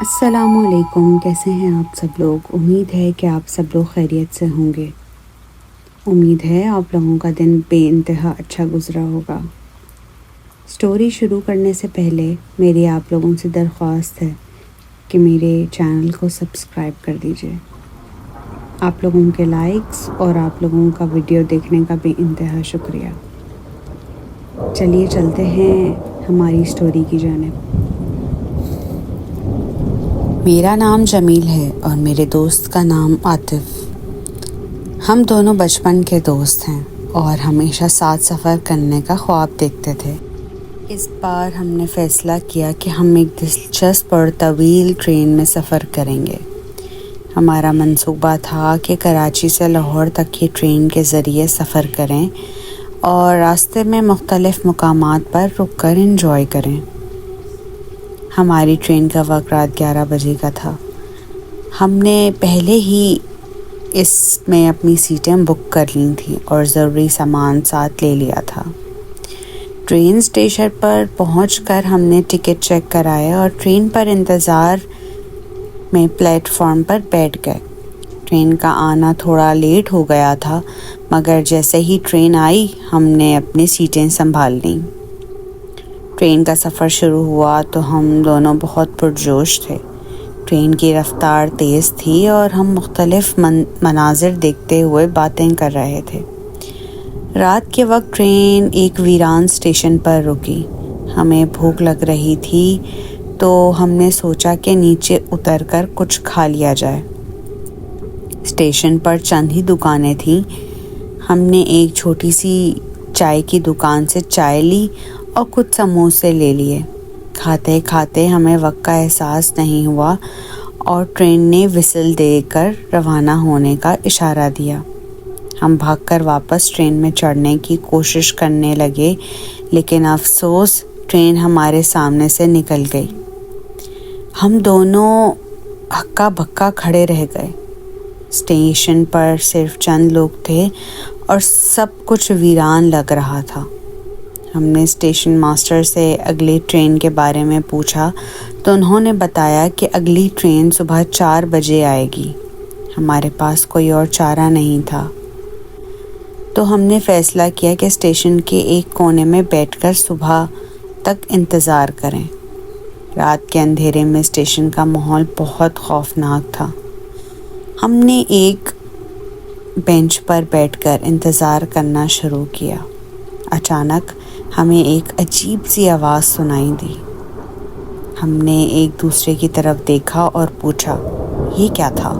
السلام علیکم، کیسے ہیں آپ سب لوگ؟ امید ہے کہ آپ سب لوگ خیریت سے ہوں گے۔ امید ہے آپ لوگوں کا دن بے انتہا اچھا گزرا ہوگا۔ سٹوری شروع کرنے سے پہلے میری آپ لوگوں سے درخواست ہے کہ میرے چینل کو سبسکرائب کر دیجئے۔ آپ لوگوں کے لائکس اور آپ لوگوں کا ویڈیو دیکھنے کا بے انتہا شکریہ۔ چلیے چلتے ہیں ہماری سٹوری کی جانب۔ میرا نام جمیل ہے اور میرے دوست کا نام عاطف۔ ہم دونوں بچپن کے دوست ہیں اور ہمیشہ ساتھ سفر کرنے کا خواب دیکھتے تھے۔ اس بار ہم نے فیصلہ کیا کہ ہم ایک دلچسپ اور طویل ٹرین میں سفر کریں گے۔ ہمارا منصوبہ تھا کہ کراچی سے لاہور تک کی ٹرین کے ذریعے سفر کریں اور راستے میں مختلف مقامات پر رک کر انجوائے کریں۔ ہماری ٹرین کا وقت رات 11 بجے کا تھا۔ ہم نے پہلے ہی اس میں اپنی سیٹیں بک کر لی تھیں اور ضروری سامان ساتھ لے لیا تھا۔ ٹرین اسٹیشن پر پہنچ کر ہم نے ٹکٹ چیک کرایا اور ٹرین پر انتظار میں پلیٹ فارم پر بیٹھ گئے۔ ٹرین کا آنا تھوڑا لیٹ ہو گیا تھا، مگر جیسے ہی ٹرین آئی ہم نے اپنی سیٹیں سنبھال لیں۔ ٹرین کا سفر شروع ہوا تو ہم دونوں بہت پرجوش تھے۔ ٹرین کی رفتار تیز تھی اور ہم مختلف مناظر دیکھتے ہوئے باتیں کر رہے تھے۔ رات کے وقت ٹرین ایک ویران اسٹیشن پر رکی۔ ہمیں بھوک لگ رہی تھی تو ہم نے سوچا کہ نیچے اتر کر کچھ کھا لیا جائے۔ اسٹیشن پر چند ہی دکانیں تھیں۔ ہم نے ایک چھوٹی سی چائے کی دکان سے چائے لی اور کچھ سموسے لے لیے۔ کھاتے کھاتے ہمیں وقت کا احساس نہیں ہوا اور ٹرین نے وسل دے کر روانہ ہونے کا اشارہ دیا۔ ہم بھاگ کر واپس ٹرین میں چڑھنے کی کوشش کرنے لگے، لیکن افسوس ٹرین ہمارے سامنے سے نکل گئی۔ ہم دونوں ہکا بکا کھڑے رہ گئے۔ اسٹیشن پر صرف چند لوگ تھے اور سب کچھ ویران لگ رہا تھا۔ ہم نے اسٹیشن ماسٹر سے اگلی ٹرین کے بارے میں پوچھا تو انہوں نے بتایا کہ اگلی ٹرین صبح 4 بجے آئے گی۔ ہمارے پاس کوئی اور چارہ نہیں تھا، تو ہم نے فیصلہ کیا کہ اسٹیشن کے ایک کونے میں بیٹھ کر صبح تک انتظار کریں۔ رات کے اندھیرے میں اسٹیشن کا ماحول بہت خوفناک تھا۔ ہم نے ایک بینچ پر بیٹھ کر انتظار کرنا شروع کیا۔ اچانک ہمیں ایک عجیب سی آواز سنائی دی۔ ہم نے ایک دوسرے کی طرف دیکھا اور پوچھا، یہ کیا تھا؟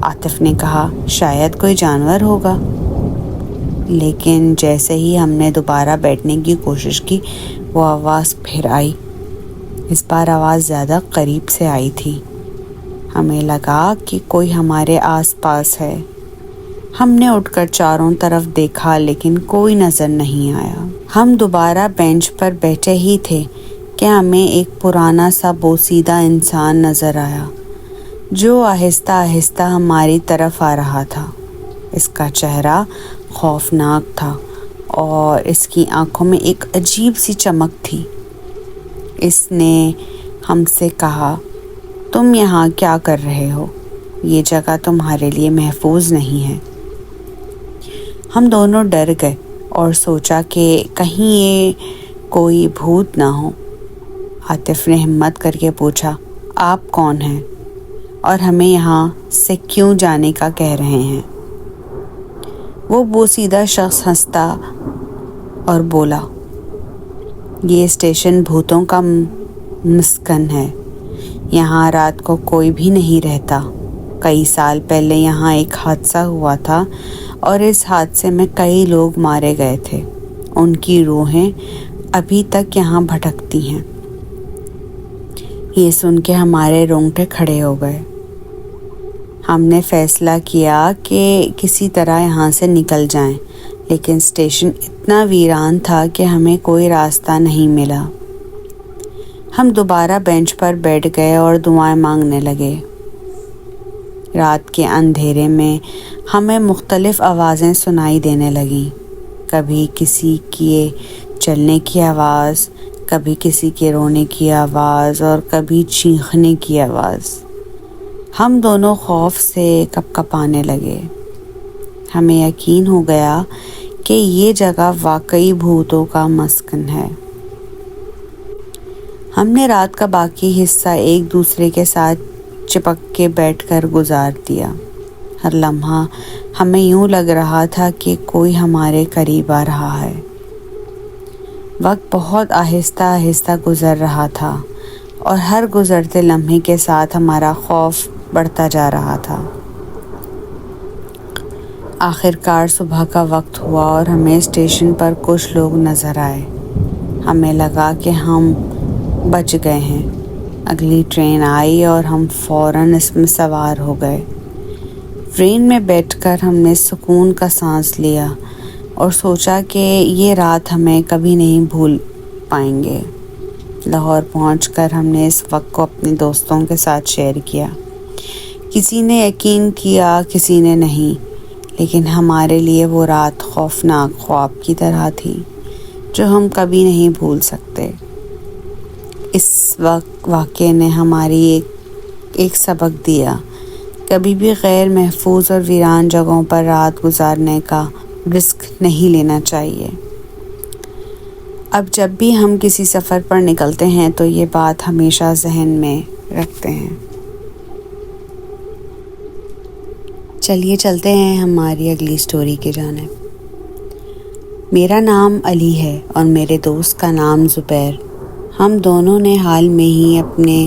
عاطف نے کہا، شاید کوئی جانور ہوگا۔ لیکن جیسے ہی ہم نے دوبارہ بیٹھنے کی کوشش کی، وہ آواز پھر آئی۔ اس بار آواز زیادہ قریب سے آئی تھی۔ ہمیں لگا کہ کوئی ہمارے آس پاس ہے۔ ہم نے اٹھ کر چاروں طرف دیکھا لیکن کوئی نظر نہیں آیا۔ ہم دوبارہ بینچ پر بیٹھے ہی تھے کہ ہمیں ایک پرانا سا بوسیدہ انسان نظر آیا جو آہستہ آہستہ ہماری طرف آ رہا تھا۔ اس کا چہرہ خوفناک تھا اور اس کی آنکھوں میں ایک عجیب سی چمک تھی۔ اس نے ہم سے کہا، تم یہاں کیا کر رہے ہو؟ یہ جگہ تمہارے لیے محفوظ نہیں ہے۔ ہم دونوں ڈر گئے اور سوچا کہ کہیں یہ کوئی بھوت نہ ہو۔ عاطف نے ہمت کر کے پوچھا، آپ کون ہیں اور ہمیں یہاں سے کیوں جانے کا کہہ رہے ہیں؟ وہ بوسیدہ شخص ہنستا اور بولا، یہ اسٹیشن بھوتوں کا مسکن ہے۔ یہاں رات کو کوئی بھی نہیں رہتا۔ کئی سال پہلے یہاں ایک حادثہ ہوا تھا اور اس حادثے میں کئی لوگ مارے گئے تھے۔ ان کی روحیں ابھی تک یہاں بھٹکتی ہیں۔ یہ سن کے ہمارے رونگٹے کھڑے ہو گئے۔ ہم نے فیصلہ کیا کہ کسی طرح یہاں سے نکل جائیں، لیکن اسٹیشن اتنا ویران تھا کہ ہمیں کوئی راستہ نہیں ملا۔ ہم دوبارہ بینچ پر بیٹھ گئے اور دعائیں مانگنے لگے۔ رات کے اندھیرے میں ہمیں مختلف آوازیں سنائی دینے لگیں۔ کبھی کسی کے چلنے کی آواز، کبھی کسی کے رونے کی آواز اور کبھی چیخنے کی آواز۔ ہم دونوں خوف سے کپ کپانے لگے۔ ہمیں یقین ہو گیا کہ یہ جگہ واقعی بھوتوں کا مسکن ہے۔ ہم نے رات کا باقی حصہ ایک دوسرے کے ساتھ چپک کے بیٹھ کر گزار دیا۔ ہر لمحہ ہمیں یوں لگ رہا تھا کہ کوئی ہمارے قریب آ رہا ہے۔ وقت بہت آہستہ آہستہ گزر رہا تھا اور ہر گزرتے لمحے کے ساتھ ہمارا خوف بڑھتا جا رہا تھا۔ آخر کار صبح کا وقت ہوا اور ہمیں اسٹیشن پر کچھ لوگ نظر آئے۔ ہمیں لگا کہ ہم بچ گئے ہیں۔ اگلی ٹرین آئی اور ہم فوراً اس میں سوار ہو گئے۔ ٹرین میں بیٹھ کر ہم نے سکون کا سانس لیا اور سوچا کہ یہ رات ہمیں کبھی نہیں بھول پائیں گے۔ لاہور پہنچ کر ہم نے اس وقت کو اپنے دوستوں کے ساتھ شیئر کیا۔ کسی نے یقین کیا، کسی نے نہیں، لیکن ہمارے لیے وہ رات خوفناک خواب کی طرح تھی جو ہم کبھی نہیں بھول سکتے۔ اس وقت واقعے نے ہماری ایک سبق دیا، کبھی بھی غیر محفوظ اور ویران جگہوں پر رات گزارنے کا رسک نہیں لینا چاہیے۔ اب جب بھی ہم کسی سفر پر نکلتے ہیں تو یہ بات ہمیشہ ذہن میں رکھتے ہیں۔ چلیے چلتے ہیں ہماری اگلی سٹوری کی جانب۔ میرا نام علی ہے اور میرے دوست کا نام زبیر۔ ہم دونوں نے حال میں ہی اپنے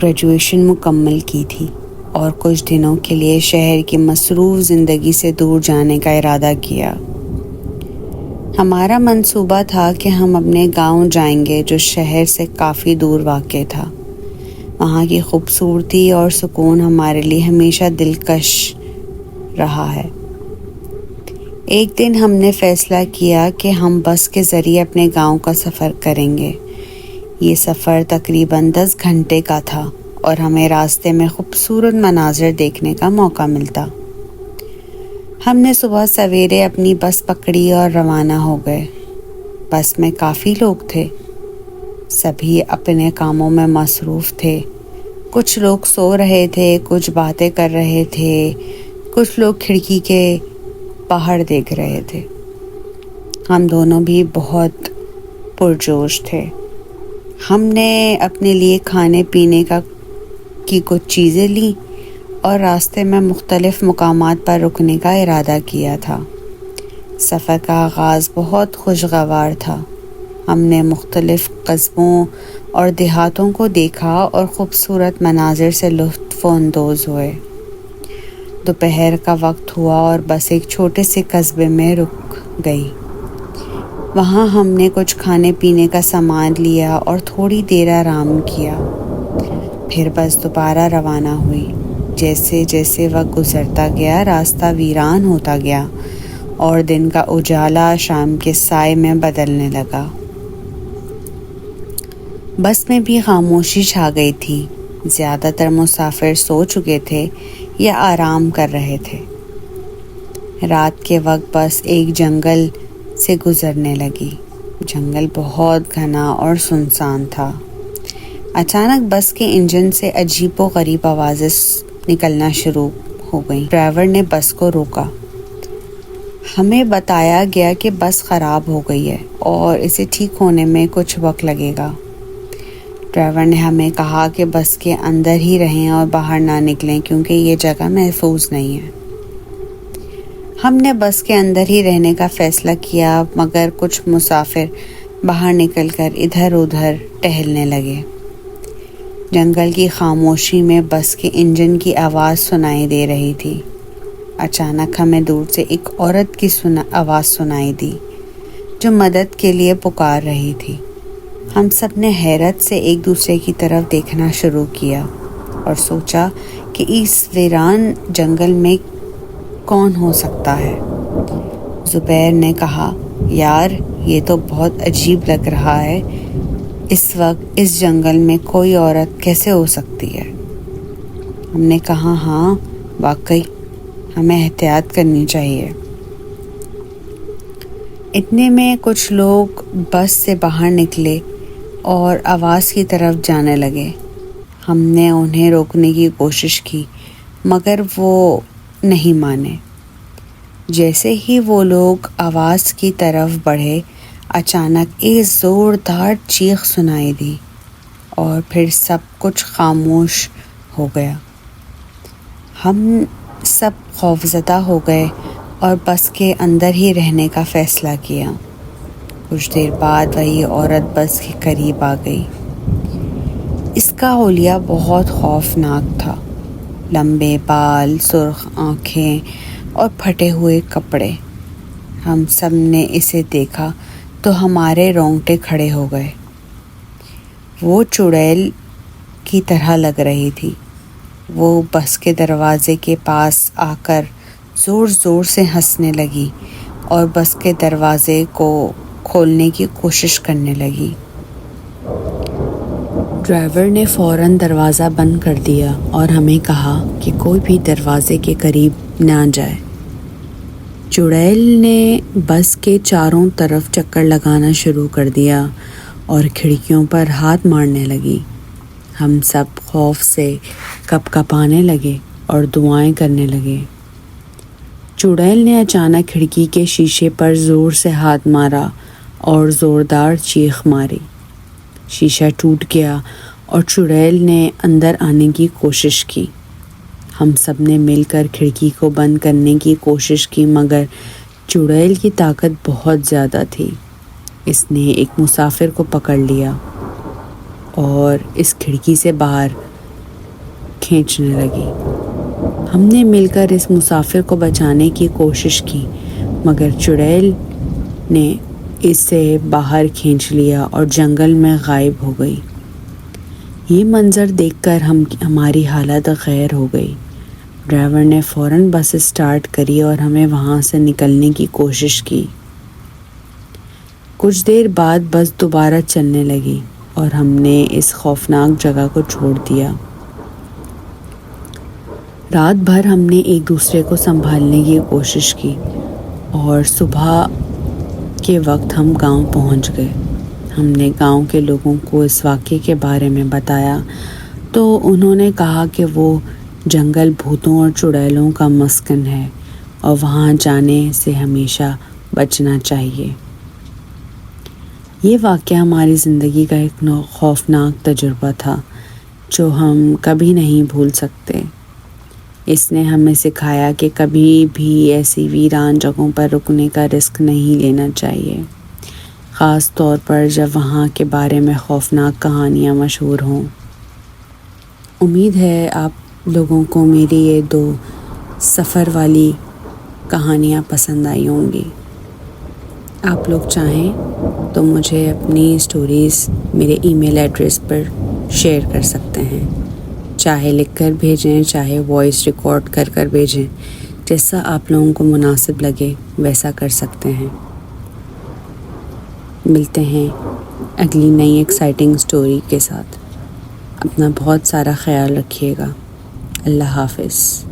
گریجویشن مکمل کی تھی اور کچھ دنوں کے لیے شہر کی مصروف زندگی سے دور جانے کا ارادہ کیا۔ ہمارا منصوبہ تھا کہ ہم اپنے گاؤں جائیں گے جو شہر سے کافی دور واقع تھا۔ وہاں کی خوبصورتی اور سکون ہمارے لیے ہمیشہ دلکش رہا ہے۔ ایک دن ہم نے فیصلہ کیا کہ ہم بس کے ذریعے اپنے گاؤں کا سفر کریں گے۔ یہ سفر تقریباً 10 گھنٹے کا تھا اور ہمیں راستے میں خوبصورت مناظر دیکھنے کا موقع ملتا۔ ہم نے صبح سویرے اپنی بس پکڑی اور روانہ ہو گئے۔ بس میں کافی لوگ تھے، سبھی اپنے کاموں میں مصروف تھے۔ کچھ لوگ سو رہے تھے، کچھ باتیں کر رہے تھے، کچھ لوگ کھڑکی کے باہر دیکھ رہے تھے۔ ہم دونوں بھی بہت پرجوش تھے۔ ہم نے اپنے لیے کھانے پینے کی کچھ چیزیں لیں اور راستے میں مختلف مقامات پر رکنے کا ارادہ کیا تھا۔ سفر کا آغاز بہت خوشگوار تھا۔ ہم نے مختلف قصبوں اور دیہاتوں کو دیکھا اور خوبصورت مناظر سے لطف اندوز ہوئے۔ دوپہر کا وقت ہوا اور بس ایک چھوٹے سے قصبے میں رک گئی۔ وہاں ہم نے کچھ کھانے پینے کا سامان لیا اور تھوڑی دیر آرام کیا۔ پھر بس دوبارہ روانہ ہوئی۔ جیسے جیسے وقت گزرتا گیا راستہ ویران ہوتا گیا اور دن کا اجالا شام کے سائے میں بدلنے لگا۔ بس میں بھی خاموشی چھا گئی تھی۔ زیادہ تر مسافر سو چکے تھے یا آرام کر رہے تھے۔ رات کے وقت بس ایک جنگل سے گزرنے لگی۔ جنگل بہت گھنا اور سنسان تھا۔ اچانک بس کے انجن سے عجیب و غریب آوازیں نکلنا شروع ہو گئیں۔ ڈرائیور نے بس کو روکا۔ ہمیں بتایا گیا کہ بس خراب ہو گئی ہے اور اسے ٹھیک ہونے میں کچھ وقت لگے گا۔ ڈرائیور نے ہمیں کہا کہ بس کے اندر ہی رہیں اور باہر نہ نکلیں کیونکہ یہ جگہ محفوظ نہیں ہے۔ ہم نے بس کے اندر ہی رہنے کا فیصلہ کیا، مگر کچھ مسافر باہر نکل کر ادھر ادھر ٹہلنے لگے۔ جنگل کی خاموشی میں بس کے انجن کی آواز سنائی دے رہی تھی۔ اچانک ہمیں دور سے ایک عورت کی آواز سنائی دی جو مدد کے لیے پکار رہی تھی۔ ہم سب نے حیرت سے ایک دوسرے کی طرف دیکھنا شروع کیا اور سوچا کہ اس ویران جنگل میں کون ہو سکتا ہے۔ زبیر نے کہا، یار یہ تو بہت عجیب لگ رہا ہے، اس وقت اس جنگل میں کوئی عورت کیسے ہو سکتی ہے؟ ہم نے کہا ہاں واقعی ہمیں احتیاط کرنی چاہیے۔ اتنے میں کچھ لوگ بس سے باہر نکلے اور آواز کی طرف جانے لگے۔ ہم نے انہیں روکنے کی کوشش کی مگر وہ نہیں مانے۔ جیسے ہی وہ لوگ آواز کی طرف بڑھے، اچانک ایک زوردار چیخ سنائی دی اور پھر سب کچھ خاموش ہو گیا۔ ہم سب خوفزدہ ہو گئے اور بس کے اندر ہی رہنے کا فیصلہ کیا۔ کچھ دیر بعد وہی عورت بس کے قریب آ گئی۔ اس کا حلیہ بہت خوفناک تھا، لمبے بال، سرخ آنکھیں اور پھٹے ہوئے کپڑے۔ ہم سب نے اسے دیکھا تو ہمارے رونگٹے کھڑے ہو گئے۔ وہ چڑیل کی طرح لگ رہی تھی۔ وہ بس کے دروازے کے پاس آ کر زور زور سے ہنسنے لگی اور بس کے دروازے کو کھولنے کی کوشش کرنے لگی۔ ڈرائیور نے فوراً دروازہ بند کر دیا اور ہمیں کہا کہ کوئی بھی دروازے کے قریب نہ جائے۔ چڑیل نے بس کے چاروں طرف چکر لگانا شروع کر دیا اور کھڑکیوں پر ہاتھ مارنے لگی۔ ہم سب خوف سے کپ کپانے لگے اور دعائیں کرنے لگے۔ چڑیل نے اچانک کھڑکی کے شیشے پر زور سے ہاتھ مارا اور زوردار چیخ ماری۔ شیشہ ٹوٹ گیا اور چڑیل نے اندر آنے کی کوشش کی۔ ہم سب نے مل کر کھڑکی کو بند کرنے کی کوشش کی مگر چڑیل کی طاقت بہت زیادہ تھی۔ اس نے ایک مسافر کو پکڑ لیا اور اس کھڑکی سے باہر کھینچنے لگی۔ ہم نے مل کر اس مسافر کو بچانے کی کوشش کی مگر چڑیل نے اسے باہر کھینچ لیا اور جنگل میں غائب ہو گئی۔ یہ منظر دیکھ کر ہماری حالت غیر ہو گئی۔ ڈرائیور نے فوراً بس اسٹارٹ کری اور ہمیں وہاں سے نکلنے کی کوشش کی۔ کچھ دیر بعد بس دوبارہ چلنے لگی اور ہم نے اس خوفناک جگہ کو چھوڑ دیا۔ رات بھر ہم نے ایک دوسرے کو سنبھالنے کی کوشش کی اور صبح کے وقت ہم گاؤں پہنچ گئے۔ ہم نے گاؤں کے لوگوں کو اس واقعے کے بارے میں بتایا تو انہوں نے کہا کہ وہ جنگل بھوتوں اور چڑیلوں کا مسکن ہے اور وہاں جانے سے ہمیشہ بچنا چاہیے۔ یہ واقعہ ہماری زندگی کا ایک خوفناک تجربہ تھا جو ہم کبھی نہیں بھول سکتے۔ اس نے ہمیں سکھایا کہ کبھی بھی ایسی ویران جگہوں پر رکنے کا رسک نہیں لینا چاہیے، خاص طور پر جب وہاں کے بارے میں خوفناک کہانیاں مشہور ہوں۔ امید ہے آپ لوگوں کو میری یہ 2 سفر والی کہانیاں پسند آئی ہوں گی۔ آپ لوگ چاہیں تو مجھے اپنی سٹوریز میرے ای میل ایڈریس پر شیئر کر سکتے ہیں، چاہے لکھ کر بھیجیں، چاہے وائس ریکارڈ کر کر بھیجیں، جیسا آپ لوگوں کو مناسب لگے ویسا کر سکتے ہیں۔ ملتے ہیں اگلی نئی ایکسائٹنگ سٹوری کے ساتھ۔ اپنا بہت سارا خیال رکھیے گا۔ اللہ حافظ۔